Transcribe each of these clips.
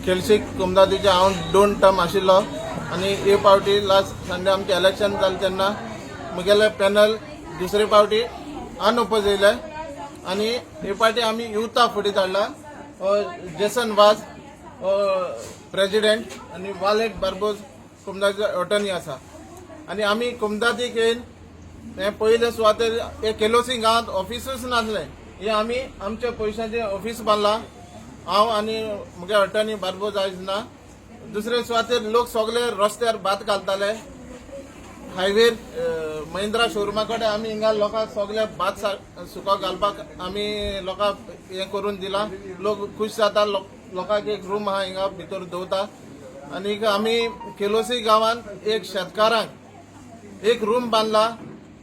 Kelsey कुमदादीचे हांव 2 term आशिल्लो आनी हे फावटी लास्ट संडे आमचें इलेक्शन जालें तेन्ना म्हगेले पॅनल दुसरे फावटी अनओपोज येयले आनी हे फावटी आमी युथा फुडें धाडला जेसन वाज प्रेसिडेंट आनी वालेट बार्बोज कुमदादीचो अटर्नी आसा आनी आमी कुमदादीक येवन हे पयले सुवातेर हे केलोसी गांवांत ऑफिसूच नासले हे आमी आमच्या पयशांचे ऑफिस बांदला हांव आनी म्हगे अटर्नी बार्बोज आयज ना दुसरे सुवातेर लोक सगळे रस्त्यार भात घालताले हायवेर महिंद्रा शोरुमा कडेन आमी हिंगा लोकांक सगळे भात सुको घालपाक आमी लोकांक हें करून दिलां लोक खूश जाता लोकांक एक रूम आहा हिंगा भितर दवरता आनीक आमी केलोसी गांवांत एक शेतकारांक एक रूम बांदला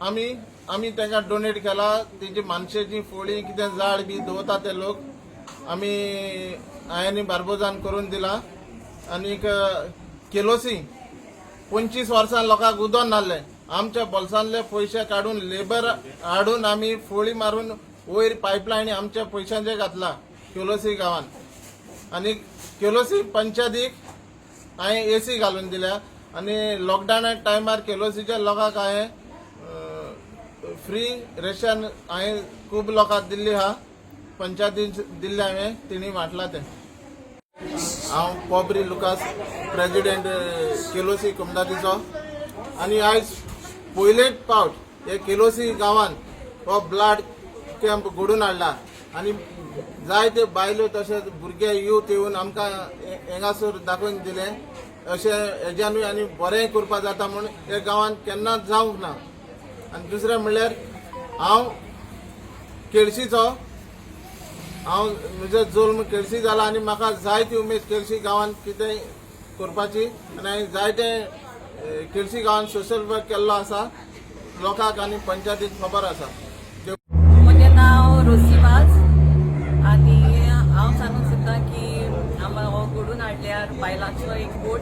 आमी तांकां डोनेट केला तेंची मानशेची फोळी कितें झाड बी दवरता ते लोक आमी हांवें बार्बोजान करून दिला आनीक केलोसी 25 वर्सां लोकांक उदक नासलें आमच्या बोल्सांतले पयशे काडून लेबर हाडून आमी फोळी मारून वयर पायपलायनी आमच्या पयशांचे घातला केलोसी गांवांत आनीक केलोसी पंचायतीक हांवें एसी घालून दिल्या आनी लॉकडावना टायमार केलोसीच्या लोकांक हांवें फ्री रेशन हांवें खूब लोकांक दिल्ली आहा पंचायतीन दिल्ले हांवें तिणी वांटला ते हांव पोब्री लुकास प्रेसिडेंट केलोसी कुमदादीचो आनी आयज पयलेच फावट हे केलोसी गांवांत हो ब्लड कॅम्प घडोवन हाडला आनी जायते बायलो तशेंच भुरगे यूथ येवन आमकां हेंगासर दाखोवन दिले अशें हेज्यानूय आनी बरें करपा जाता म्हूण हे गांवांत केन्नाच जावंक ना आनी दुसरें म्हणल्यार हांव केळशीचो हांव म्हजो जल्म केळशी जाला आनी म्हाका जायती उमेद केळशी गांवांत कितेंय करपाची आनी हांवें जायते केळशी गांवांत सोशल वर्क केल्लो आसा लोकांक आनी पंचायतीक खबर आसा म्हजें नांव रोसीबाज आनी हांव सांगूंक सोदतां की आमकां हो घडोवन हाडल्यार बायलांचो एक गोट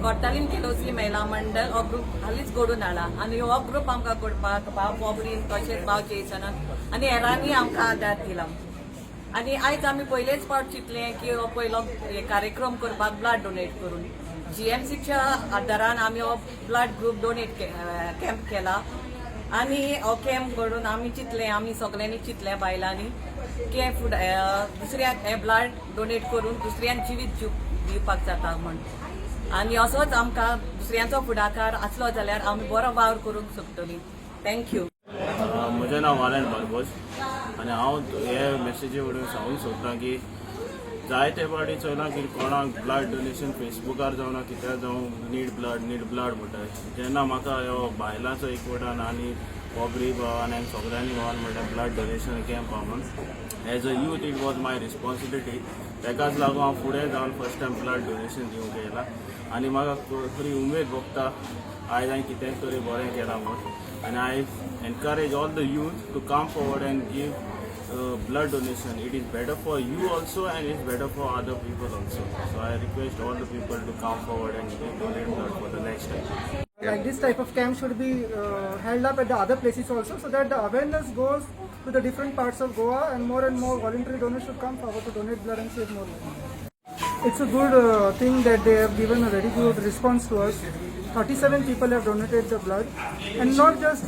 कोर्तालीन केलोसी महिला मंडळ हो ग्रूप हालींच घडोवन हाडला आनी हो ग्रूप आमकां करपाक भाव पोबरीन तशेंच भाव जेसनान आनी हेरांनी आमकां आदार दिला आनी आयज आमी पयलेच फावट चिंतलें की हो पयलो कार्यक्रम करपाक ब्लड डोनेट करून जीएमसीच्या आदारान आमी हो ब्लड ग्रूप डोनेट कॅम्प केला आनी हो कॅम्प घडोवन आमी चिंतलें आमी सगळ्यांनी चिंतलें बायलांनी की दुसऱ्याक हे ब्लड डोनेट करून दुसऱ्यान जिवीत दिवपाक जाता म्हण आनी असोच आमकां दुसऱ्यांचो फुडाकार आसलो जाल्यार आमी बरो वावर करूंक शकतलीं थँक्यू म्हजें नांव वालेट बार्बोज आनी हांव हे मॅसेजी वडून सांगूंक सोदतां की जायते फावटी चोयलां की कोणाक ब्लड डोनेशन फेसबुकार जावं कित्याक जावं नीड ब्लड म्हणटात जेन्ना म्हाका ह्यो बायलांचो एकवटान आनी पोबरी भावान आनी सगळ्यांनी भावान म्हणल्यार ब्लड डोनेशन कॅम्प आहा म्हूण as a youth it was my responsibility तेकाच लागून हांव फुडें जावन फर्स्ट टायम ब्लड डोनेशन दिवंक येयलां आनी म्हाका खरी उमेद भोगता आयज हांवें कितें तरी बरें केलां म्हूण and I encourage all the youth to come forward and give blood donation. It is better for you also and it's better for other people also. So I request all the people to come forward and donate blood for the next time. Like this type of camp should be held up at the other places also so that the awareness goes to the different parts of Goa and more voluntary donors should come forward to donate blood and save more lives. It's a good thing that they have given a very good response to us. 37 people have donated the blood and not just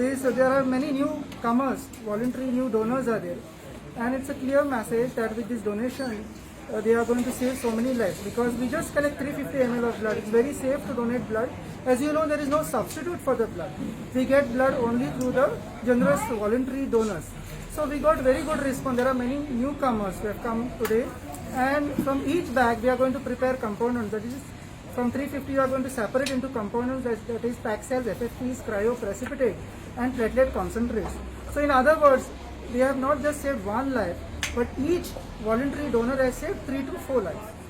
this, there are many newcomers, voluntary new donors are there and it's a clear message that with this donation they are going to save so many lives because we just collect 350 ml of blood. It's very safe to donate blood. As you know, there is no substitute for the blood. We get blood only through the generous voluntary donors. So we got very good response. There are many newcomers who have come today and from each bag we are going to prepare components. That is from 350 we are going to separate into components that is packed cells, FFPs, cryo, precipitate and platelet concentrates. So in other words, we have not just saved one life but each voluntary donor has saved 3 to 4 lives.